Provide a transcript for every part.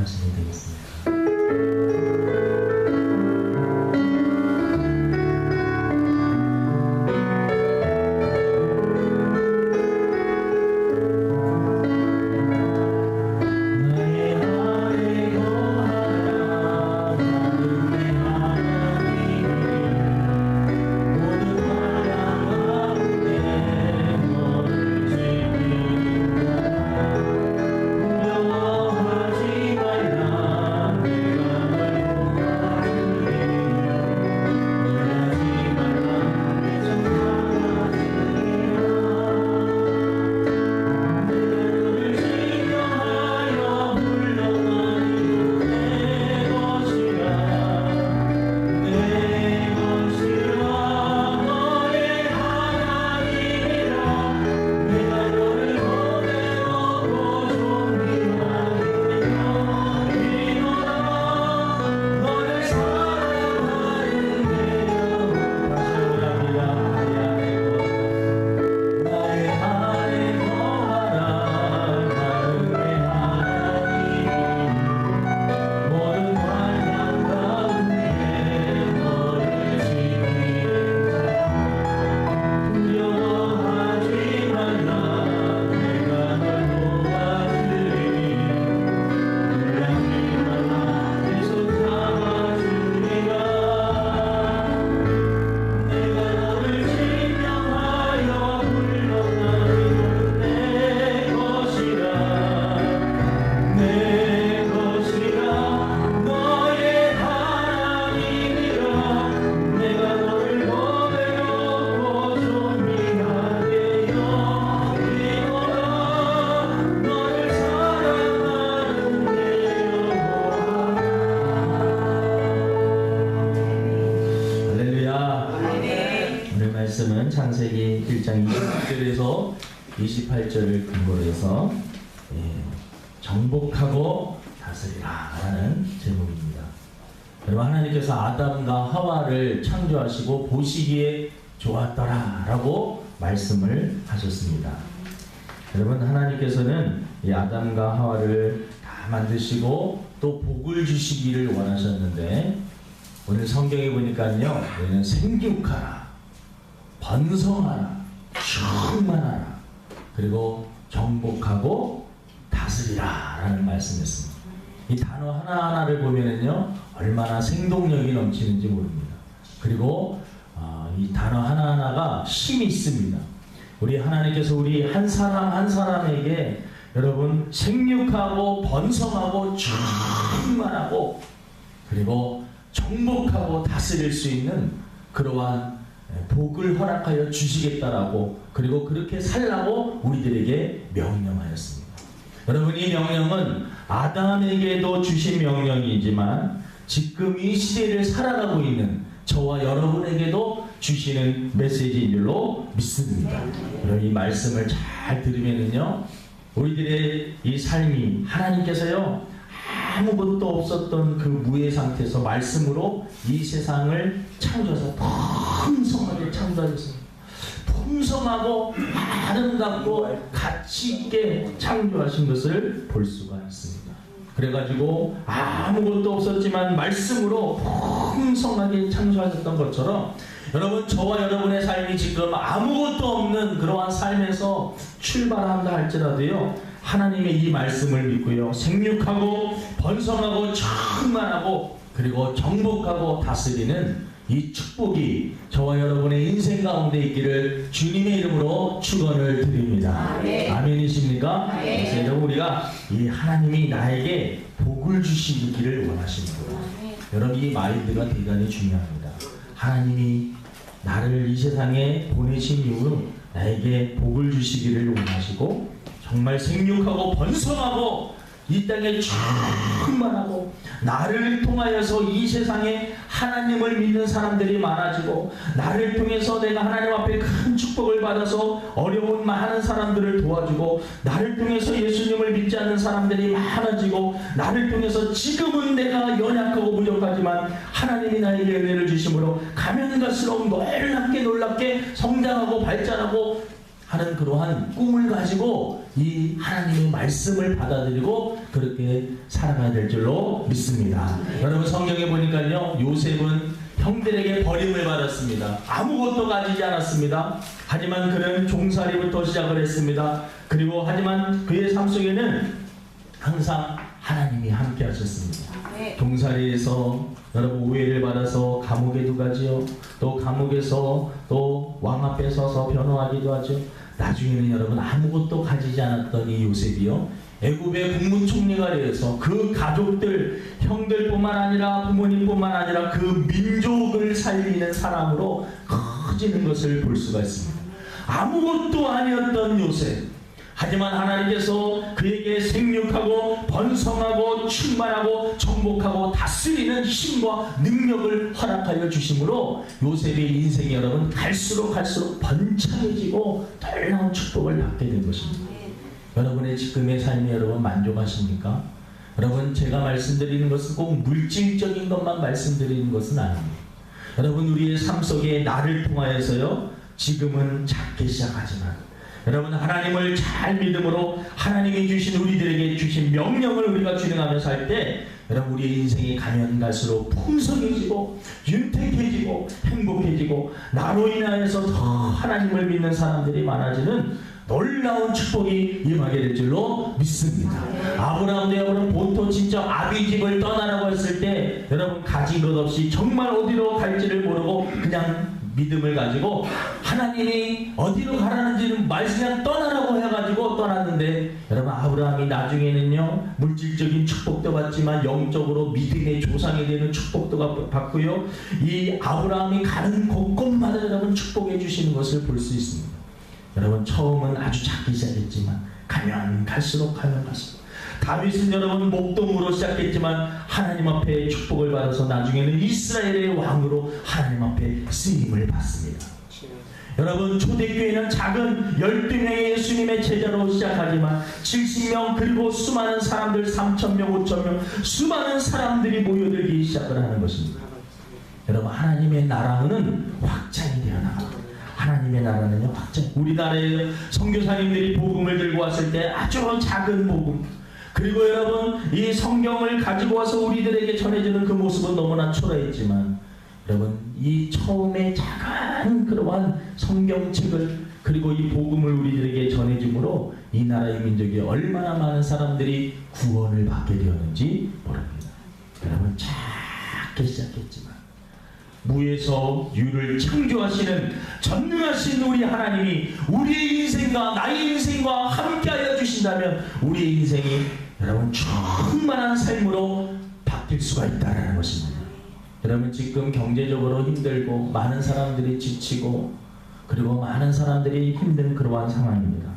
기도하시면 되겠습니다. 말씀은 창세기 1장 20절에서 28절을 근거로 해서 정복하고 다스리라 라는 제목입니다. 여러분, 하나님께서 아담과 하와를 창조하시고 보시기에 좋았더라 라고 말씀을 하셨습니다. 여러분, 하나님께서는 이 아담과 하와를 다 만드시고 또 복을 주시기를 원하셨는데, 오늘 성경에 보니까요, 얘는 생육하라, 번성하라, 충만하라, 그리고 정복하고 다스리라 라는 말씀이었습니다. 이 단어 하나하나를 보면은요, 얼마나 생동력이 넘치는지 모릅니다. 그리고 이 단어 하나하나가 힘이 있습니다. 우리 하나님께서 우리 한 사람 한 사람에게 여러분 생육하고 번성하고 충만하고 그리고 정복하고 다스릴 수 있는 그러한 복을 허락하여 주시겠다라고, 그리고 그렇게 살라고 우리들에게 명령하였습니다. 여러분, 이 명령은 아담에게도 주신 명령이지만 지금 이 시대를 살아가고 있는 저와 여러분에게도 주시는 메시지인 줄로 믿습니다. 여러분, 이 말씀을 잘 들으면은요, 우리들의 이 삶이 하나님께서요 아무것도 없었던 그 무의 상태에서 말씀으로 이 세상을 창조해서 풍성하게 창조하셨습니다. 풍성하고 아름답고 가치 있게 창조하신 것을 볼 수가 있습니다. 그래가지고 아무것도 없었지만 말씀으로 풍성하게 창조하셨던 것처럼, 여러분, 저와 여러분의 삶이 지금 아무것도 없는 그러한 삶에서 출발한다 할지라도요, 하나님의 이 말씀을 믿고요, 생육하고 번성하고 충만하고 그리고 정복하고 다스리는 이 축복이 저와 여러분의 인생 가운데 있기를 주님의 이름으로 축원을 드립니다. 아멘이십니까? 그래서 여러분, 우리가 이 하나님이 나에게 복을 주시기를 원하십니다. 여러분, 이 마인드가 대단히 중요합니다. 하나님이 나를 이 세상에 보내신 이후 나에게 복을 주시기를 원하시고, 정말 생육하고 번성하고 이 땅에 충만하고 나를 통하여서 이 세상에 하나님을 믿는 사람들이 많아지고, 나를 통해서 내가 하나님 앞에 큰 축복을 받아서 어려운 많은 사람들을 도와주고, 나를 통해서 예수님을 믿지 않는 사람들이 많아지고, 나를 통해서 지금은 내가 연약하고 부족하지만 하나님이 나에게 은혜를 주심으로 가면 갈수록 놀랍게 성장하고 발전하고 하는 그러한 꿈을 가지고 이 하나님의 말씀을 받아들이고 그렇게 살아가야 될 줄로 믿습니다. 여러분 성경에 보니까요, 요셉은 형들에게 버림을 받았습니다. 아무것도 가지지 않았습니다. 하지만 그는 종살이부터 시작을 했습니다. 그리고 하지만 그의 삶 속에는 항상 하나님이 함께 하셨습니다. 종살이에서 여러분 오해를 받아서 감옥에도 가지요. 또 감옥에서 또 왕 앞에 서서 변호하기도 하죠. 나중에는 여러분 아무것도 가지지 않았던 이 요셉이요, 애굽의 국무총리가 되어서 그 가족들, 형들뿐만 아니라 부모님뿐만 아니라 그 민족을 살리는 사람으로 커지는 것을 볼 수가 있습니다. 아무것도 아니었던 요셉, 하지만 하나님께서 그에게 생육하고 번성하고 충만하고 정복하고 다스리는 힘과 능력을 허락하여 주심으로 요셉의 인생이 여러분 갈수록 번창해지고 놀라운 축복을 받게 된 것입니다. 여러분의 지금의 삶에 여러분 만족하십니까? 여러분 제가 말씀드리는 것은 꼭 물질적인 것만 말씀드리는 것은 아닙니다. 여러분 우리의 삶 속에 나를 통하여서요, 지금은 작게 시작하지만 여러분 하나님을 잘 믿음으로 하나님이 주신 우리들에게 주신 명령을 우리가 준행하며 살 때 여러분 우리의 인생이 가면 갈수록 풍성해지고 윤택해지고 행복해지고 나로 인하여서 더 하나님을 믿는 사람들이 많아지는 놀라운 축복이 임하게 될 줄로 믿습니다. 아브라함도 여러분 보통 진짜 아비 집을 떠나라고 했을 때 여러분 가진 것 없이 정말 어디로 갈지를 모르고 그냥 믿음을 가지고 하나님이 어디로 가라는지는 그냥 떠나라고 해가지고 떠났는데 여러분 아브라함이 나중에는요 물질적인 축복도 받지만 영적으로 믿음의 조상이 되는 축복도 받고요, 이 아브라함이 가는 곳곳마다 여러분 축복해 주시는 것을 볼 수 있습니다. 여러분 처음은 아주 작게 시작했지만 가면 갈수록 다윗은 여러분 목동으로 시작했지만 하나님 앞에 축복을 받아서 나중에는 이스라엘의 왕으로 하나님 앞에 쓰임을 받습니다. 여러분 초대교회는 작은 12명의 예수님의 제자로 시작하지만 70명 그리고 수많은 사람들 3,000명 5,000명 수많은 사람들이 모여들기 시작을 하는 것입니다. 여러분 하나님의 나라는 확장이 되어 나갑니다. 하나님의 나라는요 확장. 우리나라에 선교사님들이 복음을 들고 왔을 때 아주 작은 복음, 그리고 여러분 이 성경을 가지고 와서 우리들에게 전해주는 그 모습은 너무나 초라했지만 여러분 이 처음에 작은 그러한 성경책을 그리고 이 복음을 우리들에게 전해줌으로 이 나라의 민족이 얼마나 많은 사람들이 구원을 받게 되었는지 모릅니다. 여러분 작게 시작했지만 무에서 유를 창조하시는 전능하신 우리 하나님이 우리의 인생과 나의 인생과 함께하여 주신다면 우리의 인생이 여러분 충만한 삶으로 바뀔 수가 있다는 것입니다. 여러분 지금 경제적으로 힘들고 많은 사람들이 지치고 그리고 많은 사람들이 힘든 그러한 상황입니다.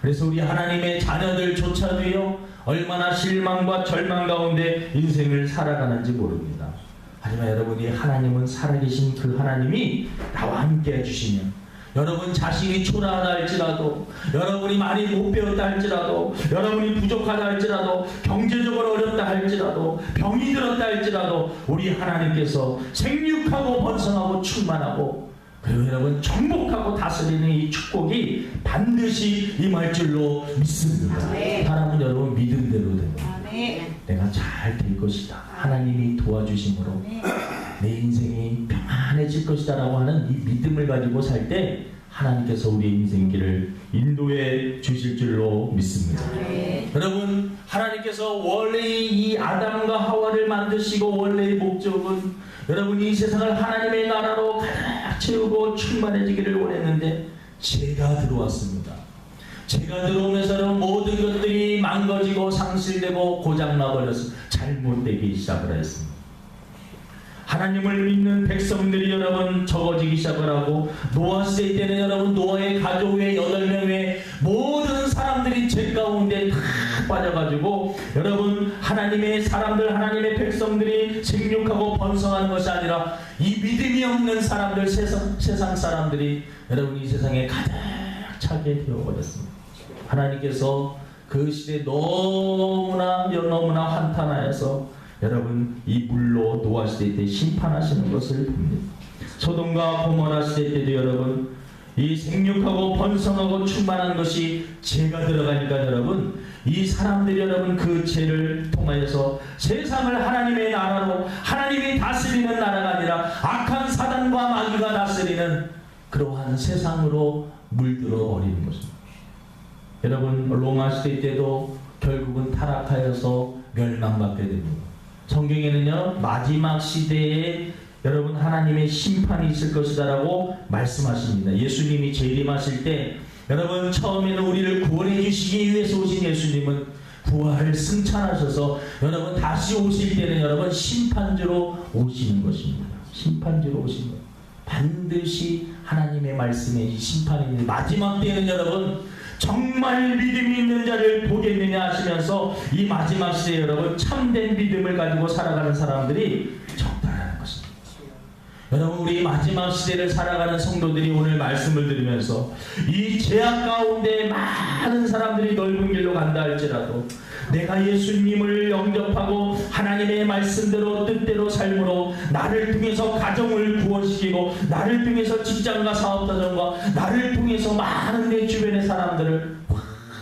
그래서 우리 하나님의 자녀들조차도요 얼마나 실망과 절망 가운데 인생을 살아가는지 모릅니다. 하지만 여러분이 하나님은 살아계신 그 하나님이 나와 함께 해주시면 여러분 자신이 초라하다 할지라도 여러분이 많이 못 배웠다 할지라도 여러분이 부족하다 할지라도 경제적으로 어렵다 할지라도 병이 들었다 할지라도 우리 하나님께서 생육하고 번성하고 충만하고 그리고 여러분 정복하고 다스리는 이 축복이 반드시 임할 줄로 믿습니다. 사람은 여러분 믿음대로 됩니다. 내가 잘 될 것이다. 하나님이 도와주심으로 내 인생이 평안해질 것이다 라고 하는 이 믿음을 가지고 살 때 하나님께서 우리의 인생길을 인도해 주실 줄로 믿습니다. 여러분 하나님께서 원래 이 아담과 하와를 만드시고 원래의 목적은 여러분 이 세상을 하나님의 나라로 가득 채우고 충만해지기를 원했는데 죄가 들어왔습니다. 죄가 들어오면서 모든 것들이 망가지고 상실되고 고장나버려서 잘못되기 시작을 했습니다. 하나님을 믿는 백성들이 여러분 적어지기 시작을 하고 노아 시대 때는 여러분 노아의 가족 외에 8명 외에 모든 사람들이 죄 가운데 다 빠져가지고 여러분 하나님의 사람들 하나님의 백성들이 생육하고 번성하는 것이 아니라 이 믿음이 없는 사람들 세상 사람들이 여러분 이 세상에 가득 차게 되어버렸습니다. 하나님께서 그 시대에 너무나 한탄하여서 여러분 이 물로 노아 시대 때 심판하시는 것을 봅니다. 소돔과 고모라 시대 때도 여러분 이 생육하고 번성하고 충만한 것이 죄가 들어가니까 여러분, 이 사람들이 여러분 그 죄를 통하여서 세상을 하나님의 나라로, 하나님이 다스리는 나라가 아니라 악한 사단과 마귀가 다스리는 그러한 세상으로 물들어 버리는 것입니다. 여러분, 로마 시대 때도 결국은 타락하여서 멸망받게 됩니다. 성경에는요, 마지막 시대에 여러분 하나님의 심판이 있을 것이다 라고 말씀하십니다. 예수님이 재림하실 때 여러분, 처음에는 우리를 구원해 주시기 위해서 오신 예수님은 부활을 승천하셔서 여러분 다시 오실 때는 여러분 심판주로 오시는 것입니다. 심판주로 오시는 것. 반드시 하나님의 말씀에 심판입니다. 마지막 때에는 여러분 정말 믿음이 있는 자를 보겠느냐 하시면서 이 마지막 시대에 여러분 참된 믿음을 가지고 살아가는 사람들이 적다라는 것입니다. 여러분, 우리 마지막 시대를 살아가는 성도들이 오늘 말씀을 들으면서 이 죄악 가운데 많은 사람들이 넓은 길로 간다 할지라도 내가 예수님을 영접하고 하나님의 말씀대로 뜻대로 삶으로 나를 통해서 가정을 구원시키고 나를 통해서 직장과 사업자들과 나를 통해서 많은 내 주변의 사람들을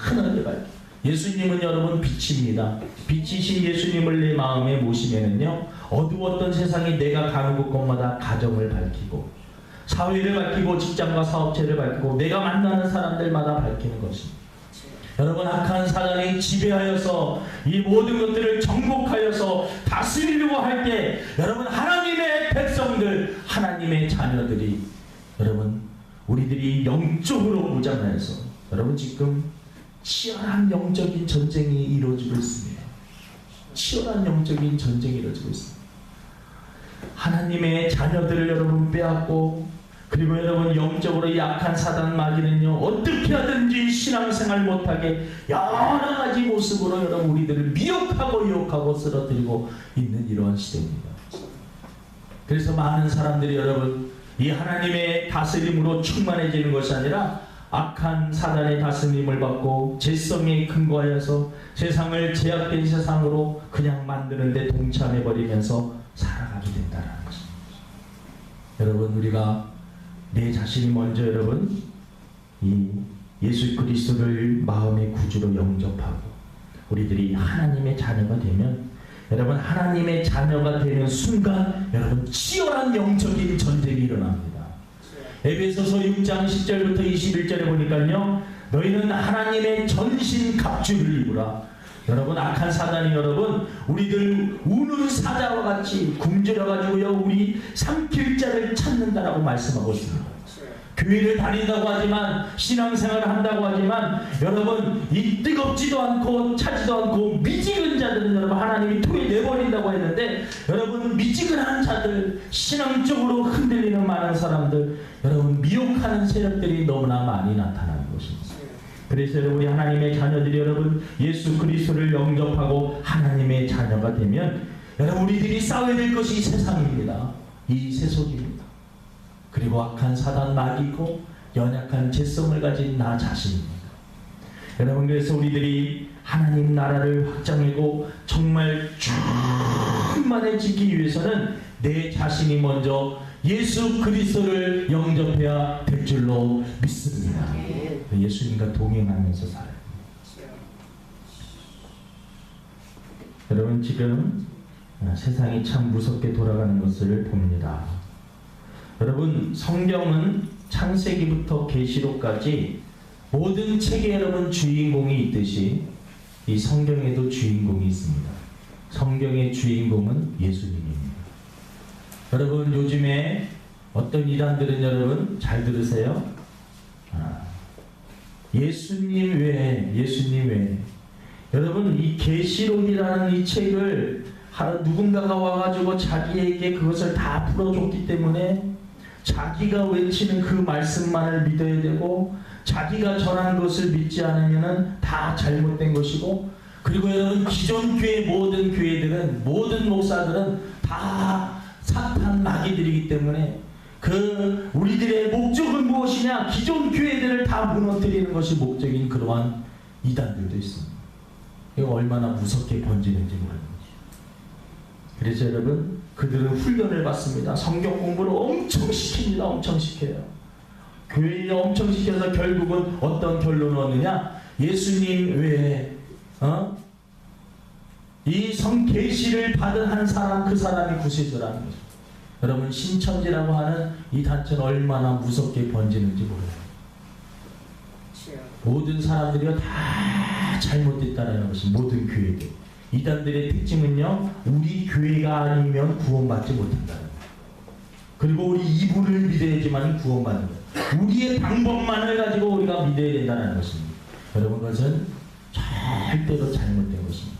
환하게 밝혀. 예수님은 여러분 빛입니다. 빛이신 예수님을 내 마음에 모시면은요, 어두웠던 세상이 내가 가는 곳곳마다 가정을 밝히고 사회를 밝히고 직장과 사업체를 밝히고 내가 만나는 사람들마다 밝히는 것입니다. 여러분, 악한 사단이 지배하여서 이 모든 것들을 정복하여서 다스리려고 할 때 여러분 하나님의 백성들, 하나님의 자녀들이 여러분 우리들이 영적으로 무장하여서 여러분 지금 치열한 영적인 전쟁이 이루어지고 있습니다. 치열한 영적인 전쟁이 이루어지고 있습니다. 하나님의 자녀들을 여러분 빼앗고, 그리고 여러분 영적으로 약한 사단 마귀는요 어떻게 하든지 신앙생활 못하게 여러 가지 모습으로 여러분 우리들을 미혹하고 유혹하고 쓰러뜨리고 있는 이러한 시대입니다. 그래서 많은 사람들이 여러분 이 하나님의 다스림으로 충만해지는 것이 아니라 악한 사단의 다스림을 받고 죄성에 근거하여서 세상을 제약된 세상으로 그냥 만드는 데 동참해버리면서 살아가게 된다는 것입니다. 여러분, 우리가 내 자신이 먼저 여러분 이 예수 그리스도를 마음의 구주로 영접하고 우리들이 하나님의 자녀가 되면 여러분 하나님의 자녀가 되는 순간 여러분 치열한 영적인 전쟁이 일어납니다. 에베소서 6장 10절부터 21절에 보니까요, 너희는 하나님의 전신 갑주를 입으라. 여러분, 악한 사단이 여러분 우리들 우는 사자와 같이 굶주려가지고요 우리 삼킬 자를 찾는다라고 말씀하고 있습니다. 교회를 다닌다고 하지만 신앙생활을 한다고 하지만 여러분 이 뜨겁지도 않고 차지도 않고 미지근 자들은 여러분 하나님이 토해 내버린다고 했는데, 여러분 미지근한 자들, 신앙적으로 흔들리는 많은 사람들, 여러분 미혹하는 세력들이 너무나 많이 나타나는 것입니다. 그래서 우리 하나님의 자녀들이 여러분 예수 그리스도를 영접하고 하나님의 자녀가 되면 여러분 우리들이 싸워야 될 것이 이 세상입니다. 이 세속입니다. 그리고 악한 사단 마귀고 연약한 죄성을 가진 나 자신입니다. 여러분, 그래서 우리들이 하나님 나라를 확장하고 정말 충만해지기 위해서는 내 자신이 먼저 예수 그리스도를 영접해야 될 줄로 믿습니다. 예수님과 동행하면서 살아요. 여러분, 지금 세상이 참 무섭게 돌아가는 것을 봅니다. 여러분, 성경은 창세기부터 계시록까지 모든 책에 여러분 주인공이 있듯이 이 성경에도 주인공이 있습니다. 성경의 주인공은 예수님입니다. 여러분, 요즘에 어떤 이단들은 여러분 잘 들으세요. 예수님 외에 여러분 이 계시록이라는 이 책을 누군가가 와가지고 자기에게 그것을 다 풀어줬기 때문에 자기가 외치는 그 말씀만을 믿어야 되고, 자기가 전한 것을 믿지 않으면 다 잘못된 것이고, 그리고 여러분 기존 교회 모든 교회들은, 모든 목사들은 다 사탄 마귀들이기 때문에 그 우리들의 목적은 무엇이냐? 기존 교회들을 다 무너뜨리는 것이 목적인 그러한 이단들도 있습니다. 이거 얼마나 무섭게 번지는지 모릅니다. 그래서 여러분 그들은 훈련을 받습니다. 성경 공부를 엄청 시킵니다. 엄청 시켜요. 교회에 엄청 시켜서 결국은 어떤 결론을 얻느냐? 예수님 외에 이 성계시를 받은 한 사람, 그 사람이 구세주라는 거죠. 여러분, 신천지라고 하는 이 단체는 얼마나 무섭게 번지는지 몰라요. 모든 사람들이 다 잘못됐다는 것이 모든 교회들. 이단들의 특징은요, 우리 교회가 아니면 구원받지 못한다는 거예요. 그리고 우리 이분을 믿어야지만 구원받는 거예요. 우리의 방법만을 가지고 우리가 믿어야 된다는 것입니다. 여러분, 그것은 절대로 잘못된 것입니다.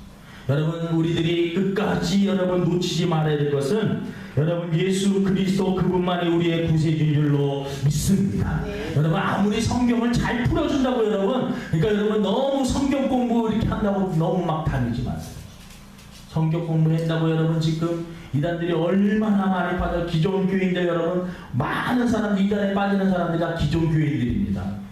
여러분, 우리들이 끝까지 여러분 놓치지 말아야 될 것은 여러분, 예수 그리스도 그분만이 우리의 구세주인 줄로 믿습니다. 여러분, 아무리 성경을 잘 풀어준다고 여러분, 그러니까 여러분 너무 성경 공부 이렇게 한다고 너무 막 다니지 마세요. 성경 공부한다고 여러분 지금 이단들이 얼마나 많이 빠져. 기존 교인들 여러분, 많은 사람들, 이단에 빠지는 사람들이 다 기존 교인들입니다.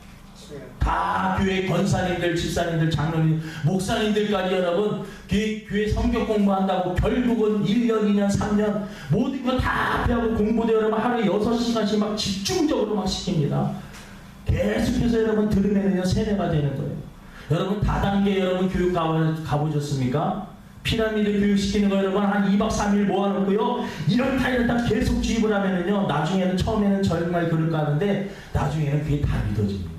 다 교회 권사님들, 집사님들, 장로님, 목사님들까지 여러분 교회 성경 공부한다고 결국은 1년, 2년, 3년 모든 거 다 앞에하고 공부도 여러분 하루에 6시간씩 막 집중적으로 막 시킵니다. 계속해서 여러분 들으면요 세뇌가 되는 거예요. 여러분 다단계 여러분 교육 가보셨습니까? 피라미드 교육시키는 거 여러분 한 2박 3일 모아놓고요, 이렇다 계속 주입을 하면은요, 나중에는 처음에는 정말 그럴까 하는데 나중에는 그게 다 믿어집니다.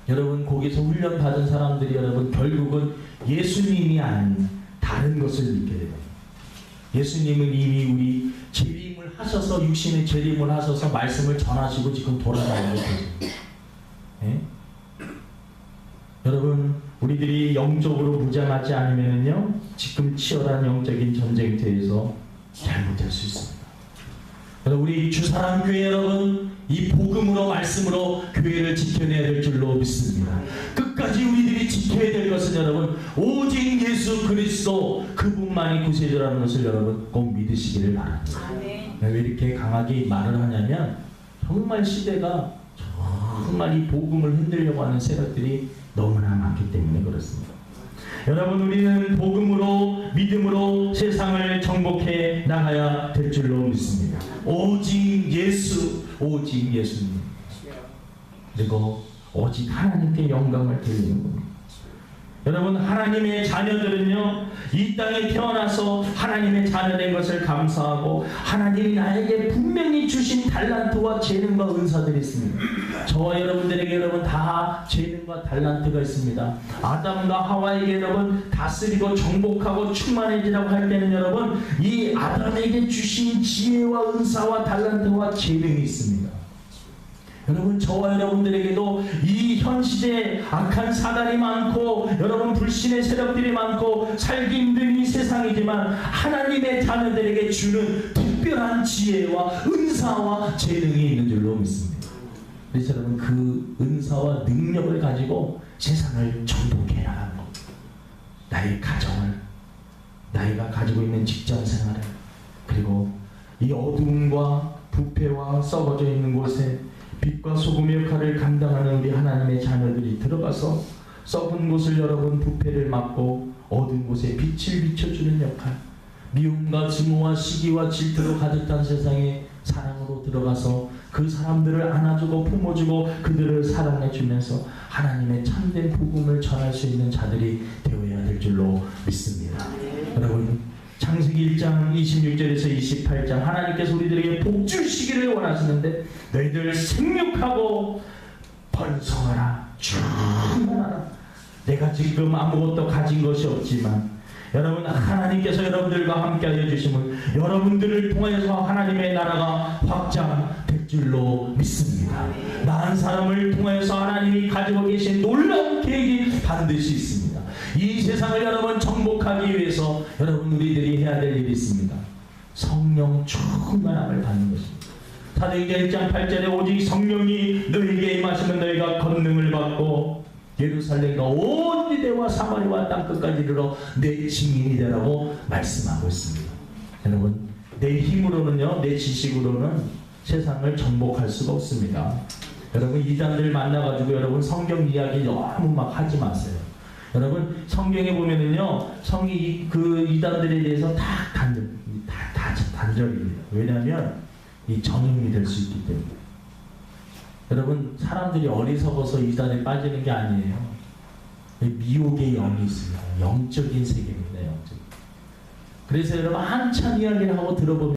여러분, 거기서 훈련 받은 사람들이 여러분 결국은 예수님이 아닌 다른 것을 믿게 돼요. 예수님은 이미 우리 재림을 하셔서, 육신의 재림을 하셔서 말씀을 전하시고 지금 돌아가고 계십니다. 네? 여러분, 우리들이 영적으로 무장하지 않으면요, 지금 치열한 영적인 전쟁터에서 잘못될 수 있습니다. 우리 주사람 교회 여러분, 이 복음으로 말씀으로 교회를 지켜내야 될 줄로 믿습니다. 끝까지 우리들이 지켜야 될 것은 여러분 오직 예수 그리스도 그분만이 구세주라는 것을 여러분 꼭 믿으시기를 바랍니다. 왜 이렇게 강하게 말을 하냐면, 정말 시대가 정말 이 복음을 흔들려고 하는 세력들이 너무나 많기 때문에 그렇습니다. 여러분, 우리는 복음으로, 믿음으로 세상을 정복해 나가야 될 줄로 믿습니다. 오직 예수, 오직 예수님, 그리고 오직 하나님께 영광을 돌리는 겁니다. 여러분, 하나님의 자녀들은요, 이 땅에 태어나서 하나님의 자녀된 것을 감사하고 하나님이 나에게 분명히 주신 달란트와 재능과 은사들이 있습니다. 저와 여러분들에게 여러분 다 재능과 달란트가 있습니다. 아담과 하와에게 여러분 다스리고 정복하고 충만해지라고 할 때는 여러분 이 아담에게 주신 지혜와 은사와 달란트와 재능이 있습니다. 여러분, 저와 여러분들에게도 이 현 시대에 악한 사단이 많고 여러분 불신의 세력들이 많고 살기 힘든 이 세상이지만 하나님의 자녀들에게 주는 특별한 지혜와 은사와 재능이 있는 줄로 믿습니다. 그래서 여러분 그 은사와 능력을 가지고 세상을 정복해 나가는 겁니다. 나의 가정을, 나이가 가지고 있는 직장 생활을, 그리고 이 어두움과 부패와 썩어져 있는 곳에 빛과 소금의 역할을 감당하는 우리 하나님의 자녀들이 들어가서 썩은 곳을 여러분 부패를 막고 어두운 곳에 빛을 비춰주는 역할, 미움과 증오와 시기와 질투로 가득한 세상에 사랑으로 들어가서 그 사람들을 안아주고 품어주고 그들을 사랑해주면서 하나님의 참된 복음을 전할 수 있는 자들이 되어야 될 줄로 믿습니다. 여러분, 창세기 1장 26절에서 28장 하나님께서 우리들에게 복 주시기를 원하시는데 너희들 생육하고 번성하라, 충만하라. 내가 지금 아무것도 가진 것이 없지만 여러분 하나님께서 여러분들과 함께하여 주심을 여러분들을 통해서 하나님의 나라가 확장될 줄로 믿습니다. 나 한 사람을 통해서 하나님이 가지고 계신 놀라운 계획이 반드시 있습니다. 이 세상을 여러분 정복하기 위해서 여러분 우리들이 해야 될 일이 있습니다. 성령 충만함을 받는 것입니다. 사도행전 1장 8절에 오직 성령이 너희에게 임하시면 너희가 권능을 받고 예루살렘과 온 유대와 사마리아와 땅끝까지 이르러 내 증인이 되라고 말씀하고 있습니다. 여러분, 내 힘으로는요, 내 지식으로는 세상을 정복할 수가 없습니다. 여러분, 이단들 만나가지고 여러분 성경 이야기 너무 막 하지 마세요. 여러분, 성경에 보면은요, 성이 그 이단들에 대해서 다 단절입니다. 왜냐하면 이 전염이 될 수 있기 때문에. 여러분, 사람들이 어리석어서 이단에 빠지는 게 아니에요. 미혹의 영이 있습니다. 영적인 세계입니다. 영적. 그래서 여러분 한참 이야기를 하고 들어보면